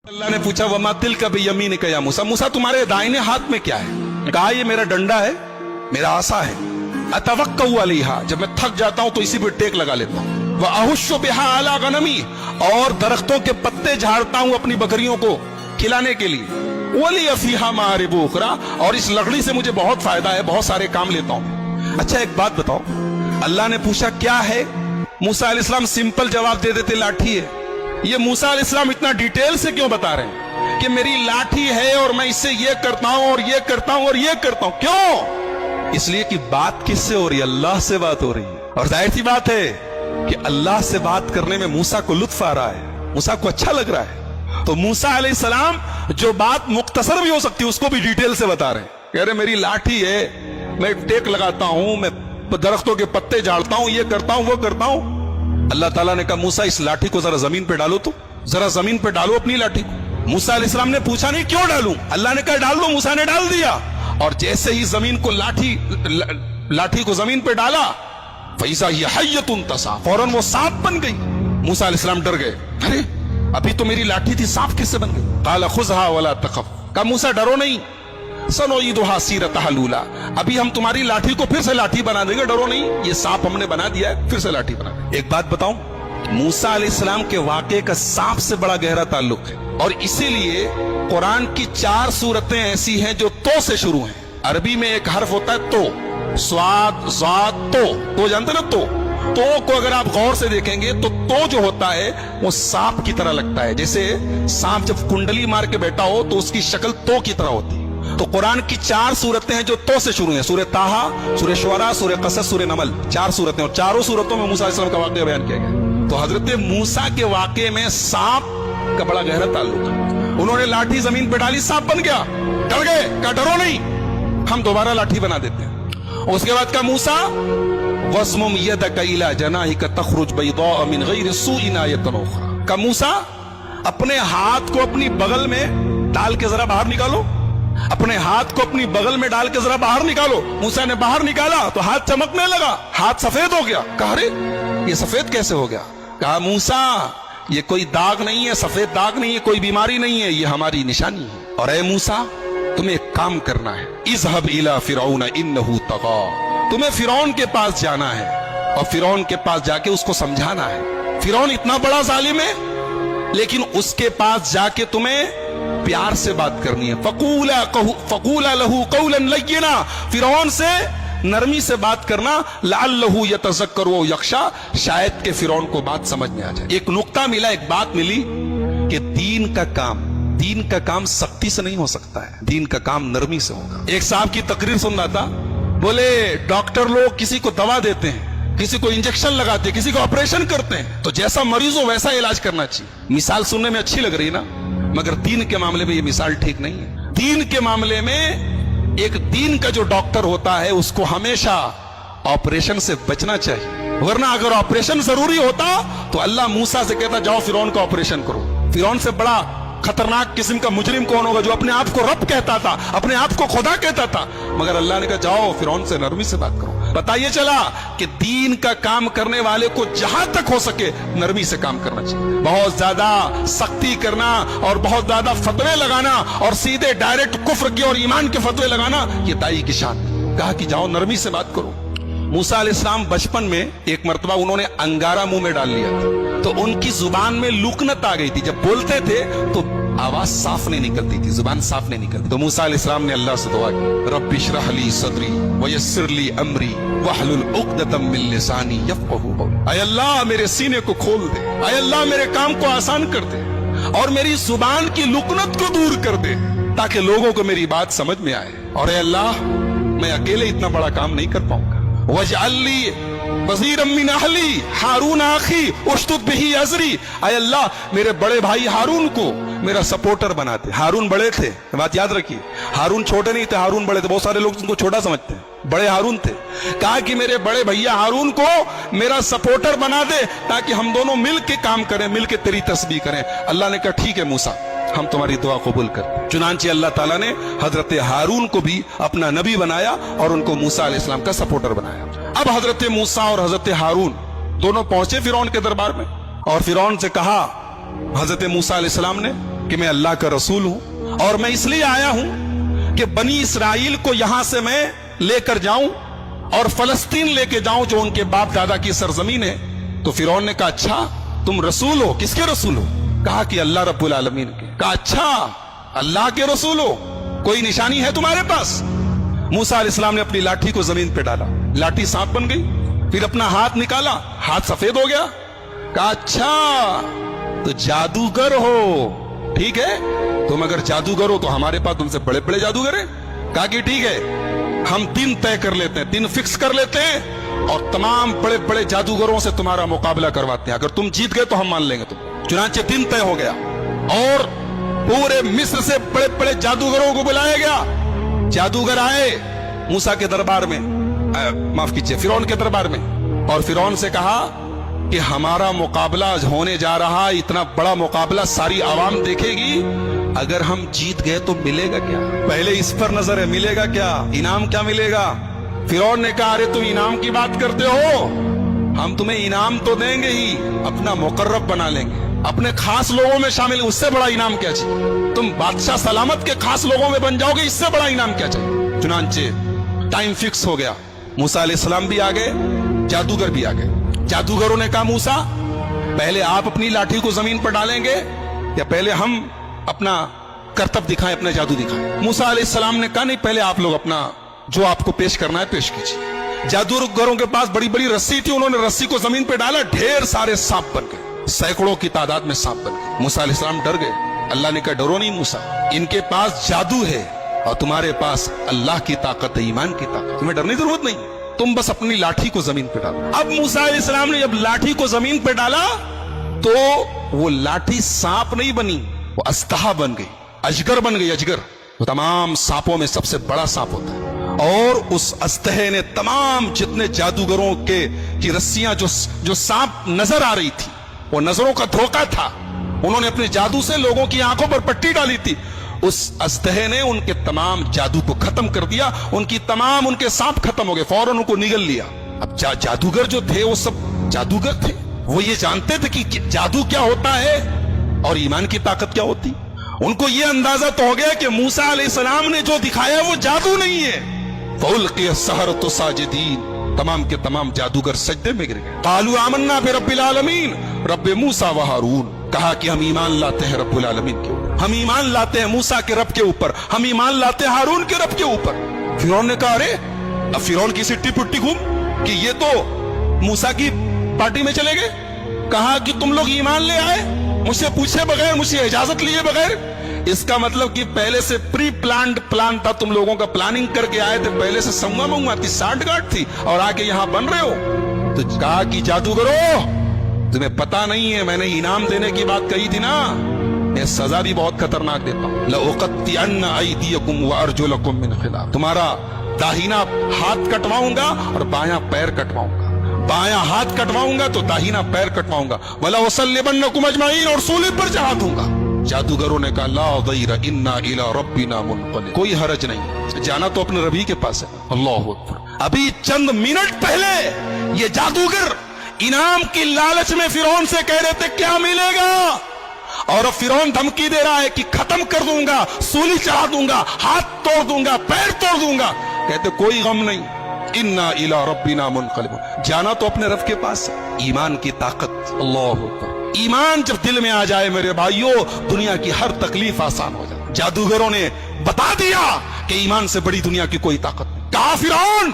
अल्लाह ने पूछा वमा तिल का बियमीन का या मूसा, मूसा तुम्हारे दाहिने हाथ में क्या है? कहा ये मेरा डंडा है, मेरा आसा है। अतवक्कउ अलैहा, जब मैं थक जाता हूं तो इसी पे टेक लगा लेता हूं। व अहुश्शु बिहा अला गनमी, और दरख्तों के पत्ते झाड़ता हूं अपनी बकरियों को खिलाने के लिए। वली फीहा मारिबु उखरा, और इस लकड़ी से मुझे बहुत फायदा है, बहुत सारे काम लेता हूं। अच्छा एक बात बताओ, अल्लाह ने पूछा क्या है? मूसा अलैहिस्सलाम सिंपल जवाब दे देते लाठी है। ये मूसा अलैहिस्सलाम इतना डिटेल से क्यों बता रहे हैं कि मेरी लाठी है और मैं इससे ये करता हूं और ये करता हूं और ये करता हूं? क्यों? इसलिए कि बात किससे हो रही है? अल्लाह से बात हो रही है। और जाहिर सी बात है कि अल्लाह से बात करने में मूसा को लुत्फ आ रहा है, मूसा को अच्छा लग रहा है। तो मूसा अलैहिस्सलाम जो बात मुख्तसर भी हो सकती है उसको भी डिटेल से बता रहे हैं। कह रहे मेरी लाठी है, मैं टेक लगाता हूं, मैं दरख्तों के पत्ते झाड़ता हूं, ये करता हूं, वो करता हूं। अल्लाह ताला ने कहा मूसा इस लाठी को जरा जमीन पे डालो, तो जरा जमीन पे डालो अपनी लाठी को। मूसा अलैहिस्सलाम ने पूछा नहीं क्यों डालूं, अल्लाह ने कहा डाल दो, मूसा ने डाल दिया। और जैसे ही जमीन को लाठी को जमीन पे डाला, फैसा ये हय्यतुन तसा, फौरन वो सांप बन गई। मूसा अलैहिस्सलाम डर गए, अरे अभी तो मेरी लाठी थी, सांप किससे बन गई? काला खुज़हा वला तखफ, कहा मूसा डरो नहीं, सनुईदुहा सीरतहा लूला, अभी हम तुम्हारी लाठी को फिर से लाठी बना देंगे, डरो नहीं, ये सांप हमने बना दिया है, फिर से लाठी बना। एक बात बताऊं, मूसा अलैहिस्सलाम के वाक़े का सांप से बड़ा गहरा ताल्लुक है, और इसीलिए कुरान की 4 सूरतें ऐसी हैं जो तो से शुरू हैं। अरबी में एक हर्फ होता है तो, स्वाद ज़ात तो जानते ना, तो को अगर आप गौर से देखेंगे तो जो होता है वो सांप की तरह लगता है। जैसे सांप जब कुंडली मार के बैठा हो तो उसकी शक्ल तो की तरह होती है। तो कुरान की 4 सूरतें हैं जो तो से शुरू हैं, सूरह ताहा, सूरह शुअरा, सूरह कसस, सूरह नमल, 4 सूरतें, और चारों सूरतों में मूसा अलैहिस्सलाम का वाक़या बयान किया गया। तो हजरत मूसा के वाक़े में सांप का बड़ा गहरा ताल्लुक है। उन्होंने लाठी जमीन पे डाली, सांप बन गया, डर गए, कहा डरो नहीं, हम दोबारा लाठी बना देते हैं। उसके बाद का मूसा वस्मुम यदका इला जनाहिका तखरुज बैदा मिन गैरि सूइन आयतन उखरा, का मूसा अपने हाथ को अपनी बगल में डाल के जरा बाहर निकालो, अपने हाथ को अपनी बगल में डाल के जरा बाहर निकालो। मूसा ने बाहर निकाला तो हाथ चमकने लगा, हाथ सफेद हो गया। कहा अरे ये सफेद कैसे हो गया? कहा मूसा ये कोई दाग नहीं है, सफेद दाग नहीं है, कोई बीमारी नहीं है, ये हमारी निशानी है। और ऐ मूसा तुम्हें एक काम करना है, इज़हब इला फिरौन इन्नहु तग़ा, तुम्हें फिरौन के पास जाना है और फिरौन के पास जाके उसको समझाना है। फिरौन इतना बड़ा जालिम है, लेकिन उसके पास जाके तुम्हें प्यार से बात करनी है। फकूला लहू कौलन लय्यिना, फिरौन से नरमी से बात करना। लअल्लहु यतज़क्करु व यख्शा, शायद के फिरौन को बात समझ में आ जाए। एक नुक्ता मिला, एक बात मिली कि दीन का काम सख्ती से नहीं हो सकता है, दीन का काम नरमी से होगा। एक साहब की तकरीर सुन रहा था, बोले डॉक्टर लोग किसी को दवा देते हैं, किसी को इंजेक्शन लगाते हैं, किसी को ऑपरेशन करते हैं, तो जैसा मरीज हो वैसा इलाज करना चाहिए। मिसाल सुनने में अच्छी लग रही ना, मगर दीन के मामले में ये मिसाल ठीक नहीं है। दीन के मामले में एक दीन का जो डॉक्टर होता है उसको हमेशा ऑपरेशन से बचना चाहिए, वरना अगर ऑपरेशन जरूरी होता तो अल्लाह मूसा से कहता जाओ फिरौन का ऑपरेशन करो। फिरौन से बड़ा खतरनाक किस्म का मुजरिम कौन होगा जो अपने आप को रब कहता था, अपने आप को खुदा कहता था? मगर अल्लाह ने कहा जाओ फिरौन से नरमी से बात करो। पता ये चला कि दीन का काम करने वाले को जहां तक हो सके नरमी से काम करना चाहिए। बहुत ज्यादा सख्ती करना और बहुत ज्यादा फतवे लगाना और सीधे डायरेक्ट कुफ्र की और ईमान के फतवे लगाना, ये दाई की शान। कहा कि जाओ नरमी से बात करो। मूसा अलैहिस्सलाम बचपन में एक मर्तबा उन्होंने अंगारा मुंह में डाल लिया था, तो उनकी जुबान में लुकनत आ गई थी। जब बोलते थे तो आवाज साफ नहीं निकलती थी, जुबान साफ नहीं निकलती। तो मूसा अलैहिस्सलाम ने अल्लाह से दुआ की, रब्बि इश्रह ली सदरी वयस्सिर ली अमरी वहलुल उक़दतम मिन लिसानी यफ़क़हू क़ौली। ऐ अल्लाह मेरे सीने को खोल दे, ऐ अल्लाह मेरे काम को आसान कर दे और मेरी जुबान की लुकनत को दूर कर दे, ताकि लोगों को मेरी बात समझ में आए। और ऐ अल्लाह मैं अकेले इतना बड़ा काम नहीं कर पाऊंगा। वजअल्ली वज़ीरम मिन अहली हारून अखी उश्तुद बिही अज़री, ऐ अल्लाह मेरे बड़े भाई हारून को मेरा सपोर्टर बना दे। हारून बड़े थे, बात याद रखिए, हारून छोटे नहीं थे, हारून बड़े थे। बहुत सारे लोग उनको छोटा समझते हैं, बड़े हारून थे। कहा कि मेरे बड़े भैया हारून को मेरा सपोर्टर बना दे ताकि हम दोनों मिल के काम करें, मिल के तेरी तस्बीह करें। अल्लाह ने कहा ठीक है मूसा, हम तुम्हारी दुआ कबूल करते। चुनांचे अल्लाह ताला ने हजरत हारून को भी अपना नबी बनाया और उनको मूसा अलैहिस्सलाम का सपोर्टर बनाया। अब हजरत मूसा और हजरत हारून दोनों पहुंचे फिरौन के दरबार में और फिरौन से कहा, हजरत मूसा अलैहिस्सलाम ने کہ میں اللہ کا رسول ہوں اور میں اس لیے آیا ہوں کہ بنی اسرائیل کو یہاں سے میں لے کر جاؤں اور فلسطین لے کے جاؤں جو ان کے باپ دادا کی سرزمین ہے۔ تو فرعون نے کہا اچھا تم رسول ہو، کس کے رسول ہو؟ کہا کہ اللہ رب العالمین کے۔ کہا اچھا اللہ کے رسول ہو، کوئی نشانی ہے تمہارے پاس؟ موسیٰ علیہ السلام نے اپنی لاٹھی کو زمین پہ ڈالا، لاٹھی سانپ بن گئی، پھر اپنا ہاتھ نکالا، ہاتھ سفید ہو گیا۔ کہا اچھا تو جادوگر ہو، ٹھیک ہے، تم اگر جادوگر ہو تو ہمارے پاس تم سے بڑے بڑے جادوگر ہیں۔ کہا کہ ٹھیک ہے ہم دن طے کر لیتے ہیں، دن فکس کر لیتے ہیں اور تمام بڑے بڑے جادوگروں سے تمہارا مقابلہ کرواتے ہیں، اگر تم جیت گئے تو ہم مان لیں گے تم۔ چنانچہ دن طے ہو گیا اور پورے مصر سے بڑے بڑے جادوگروں کو بلایا گیا۔ جادوگر آئے موسیٰ کے دربار میں، معاف کیجئے فرعون کے دربار میں، اور فرعون سے کہا کہ ہمارا مقابلہ ہونے جا رہا، اتنا بڑا مقابلہ ساری عوام دیکھے گی، اگر ہم جیت گئے تو ملے گا کیا؟ پہلے اس پر نظر ہے، ملے گا کیا؟ انعام کیا ملے گا؟ فرعون نے کہا ارے تم انعام کی بات کرتے ہو، ہم تمہیں انعام تو دیں گے ہی، اپنا مقرب بنا لیں گے، اپنے خاص لوگوں میں شامل، اس سے بڑا انعام کیا چاہیے؟ تم بادشاہ سلامت کے خاص لوگوں میں بن جاؤ گے، اس سے بڑا انعام کیا چاہیے؟ چنانچہ ٹائم فکس ہو گیا، موسیٰ علیہ السلام بھی آ گئے، جادوگر بھی آ گئے۔ جادوگروں نے کہا موسیٰ پہلے آپ اپنی لاٹھی کو زمین پر ڈالیں گے یا پہلے ہم اپنا کرتب دکھائیں، اپنا جادو دکھائیں؟ موسیٰ علیہ السلام نے کہا نہیں، پہلے آپ لوگ اپنا جو آپ کو پیش کرنا ہے پیش کیجیے۔ جادوگروں کے پاس بڑی بڑی رسی تھی، انہوں نے رسی کو زمین پہ ڈالا، ڈھیر سارے سانپ بن گئے، سینکڑوں کی تعداد میں سانپ بن گئے۔ موسیٰ علیہ السلام ڈر گئے، اللہ نے کہا ڈرو نہیں موسیٰ، ان کے پاس جادو ہے اور تمہارے پاس اللہ کی طاقت ہے، ایمان کی طاقت، تمہیں ڈرنے کی ضرورت نہیں، تم بس اپنی لاٹھی کو زمین پہ ڈالو۔ اب موسیٰ علیہ السلام نے جب لاٹھی کو زمین پہ ڈالا تو وہ لاٹھی سانپ نہیں بنی، وہ استہا بن گئی، اجگر بن گئی، اجگر وہ تمام سانپوں میں سب سے بڑا سانپ ہوتا ہے، اور اس استہے نے تمام جتنے جادوگروں کی رسیاں جو سانپ نظر آ رہی تھی، وہ نظروں کا دھوکہ تھا، انہوں نے اپنے جادو سے لوگوں کی آنکھوں پر پٹی ڈالی تھی، اس استہے نے ان کے تمام جادو کو ختم کر دیا، ان کے سانپ ختم ہو گئے، فوراً ان کو نگل لیا۔ اب جادوگر جو تھے وہ سب جادوگر تھے، وہ یہ جانتے تھے کہ جادو کیا ہوتا ہے اور ایمان کی طاقت کیا ہوتی۔ ان کو یہ اندازہ تو ہو گیا کہ موسیٰ علیہ السلام نے جو دکھایا وہ جادو نہیں ہے۔ فَأُلْقِيَ السَّحَرَةُ سَاجِدِينَ، تمام کے تمام جادوگر سجدے میں گر گئے۔ قَالُوا آمَنَّا بِرَبِّ الْعَالَمِينَ، رب موسیٰ و ہارون، کہا کہ ہم ایمان لاتے ہیں رب العالمین کے اوپر، ہم ایمان لاتے ہیں موسیٰ کے رب کے اوپر، ہم ایمان لاتے ہیں ہارون کے رب کے اوپر۔ فرعون نے کہا ارے، اب فرعون کی سٹی پٹی گھوم کہ یہ تو موسیٰ کی پارٹی میں چلے گئے، کہا کہ تم لوگ ایمان لے آئے مجھ سے پوچھے بغیر، مجھ سے اجازت لیے بغیر، اس کا مطلب کہ پہلے سے پری پلانڈ پلان تھا، تم لوگوں کا پلاننگ کر کے آئے تھے، پہلے سے سنگا منگا تھی، سانٹ گاٹ تھی، اور آ کے یہاں بن رہے ہو۔ تو کہا کہ جادوگرو تمہیں پتا نہیں ہے، میں نے انعام دینے کی بات کہی تھی نا، میں سزا بھی بہت خطرناک دیتا ہوں۔ لَأُقَطِّعَنَّ أَيْدِيَكُمْ وَأَرْجُلَكُمْ مِنْ خِلَافٍ، تمہارا داہنا ہاتھ کٹواؤں گا اور بایاں پیر کٹواؤں گا، بایاں ہاتھ کٹواؤں گا تو داہنا پیر کٹواؤں گا، وَلَأُصَلِّبَنَّكُمْ أَجْمَعِينَ، اور سولی پر چڑھا دوں گا۔ جادوگروں نے کہا لا ضیر انا الی ربنا منقلب، کوئی حرج نہیں، جانا تو اپنے ربی کے پاس ہے۔ اللہ اکبر۔ ابھی چند منٹ پہلے یہ جادوگر انعام کی لالچ میں فرعون سے کہہ رہے تھے کیا ملے گا، اور اب فرعون دھمکی دے رہا ہے کہ ختم کر دوں گا، سولی چڑھا دوں گا، ہاتھ توڑ دوں گا، پیر توڑ دوں گا۔ کہتے کوئی غم نہیں، انا الی ربنا منقلب، جانا تو اپنے رب کے پاس ہے۔ ایمان کی طاقت، اللہ اکبر۔ ایمان جب دل میں آ جائے میرے بھائیوں، دنیا کی ہر تکلیف آسان ہو جائے۔ جادوگروں نے بتا دیا کہ ایمان سے بڑی دنیا کی کوئی طاقت نہیں۔ کہا فرعون